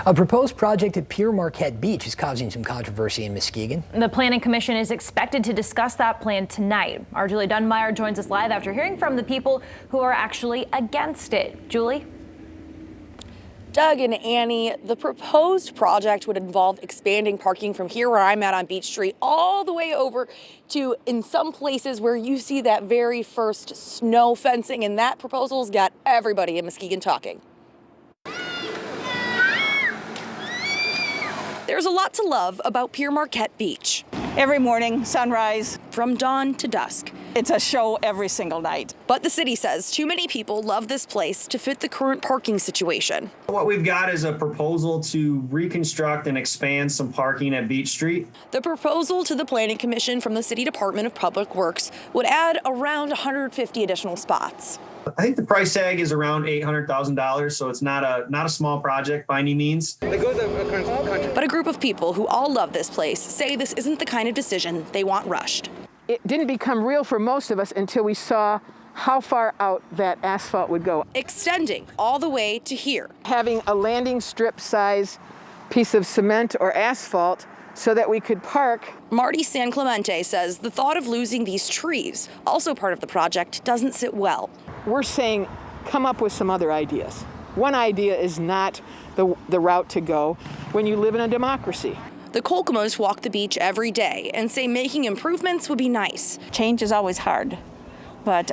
A proposed project at Pere Marquette Beach is causing some controversy in Muskegon. The Planning Commission is expected to discuss that plan tonight. Our Julie Dunmire joins us live after hearing from the people who are actually against it. Julie? Doug and Annie, the proposed project would involve expanding parking from here where I'm at on Beach Street all the way over to in some places where you see that very first snow fencing, and that proposal's got everybody in Muskegon talking. There's a lot to love about Pere Marquette Beach. Every morning, sunrise. From dawn to dusk. It's a show every single night. But the city says too many people love this place to fit the current parking situation. What we've got is a proposal to reconstruct and expand some parking at Beach Street. The proposal to the Planning Commission from the City Department of Public Works would add around 150 additional spots. I think the price tag is around $800,000, so it's not a small project by any means. But a group of people who all love this place say this isn't the kind of decision they want rushed. It didn't become real for most of us until we saw how far out that asphalt would go. Extending all the way to here. Having a landing strip size piece of cement or asphalt so that we could park. MARTY SANCLEMENTE says the thought of losing these trees, also part of the project, doesn't sit well. We're saying come up with some other ideas. One idea is not the route to go when you live in a democracy. The Kolkomos walk the beach every day and say making improvements would be nice. Change is always hard, but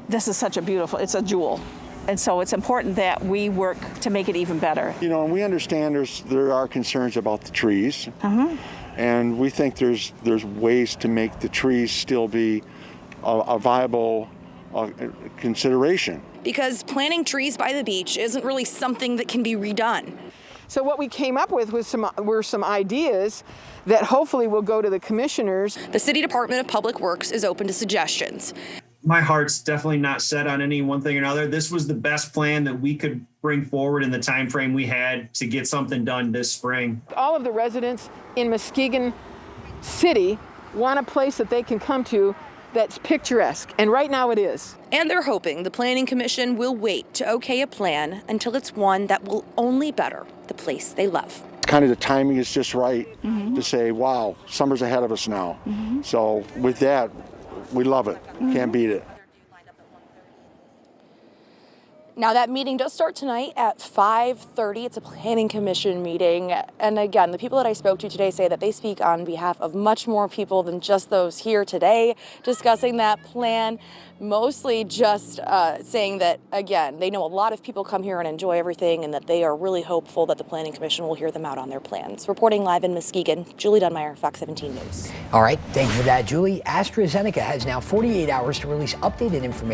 this is such a beautiful, it's a jewel. And so it's important that we work to make it even better. You know, and we understand there are concerns about the trees. And we think there's ways to make the trees still be a viable consideration. Because planting trees by the beach isn't really something that can be redone. So what we came up with were some ideas that hopefully will go to the commissioners. The City Department of Public Works is open to suggestions. My heart's definitely not set on any one thing or another. This was the best plan that we could bring forward in the time frame we had to get something done this spring. All of the residents in Muskegon City want a place that they can come to that's picturesque, and right now it is. And they're hoping the Planning Commission will wait to okay a plan until it's one that will only better the place they love. Kind of the timing is just right to say, wow, summer's ahead of us now. So with that, we love it. Can't beat it. Now that meeting does start tonight at 5:30. It's a Planning Commission meeting. And again, the people that I spoke to today say that they speak on behalf of much more people than just those here today discussing that plan. Mostly just saying that, again, they know a lot of people come here and enjoy everything and that they are really hopeful that the Planning Commission will hear them out on their plans. Reporting live in Muskegon, Julie Dunmire, Fox 17 News. All right, thank you for that, Julie. AstraZeneca has now 48 hours to release updated information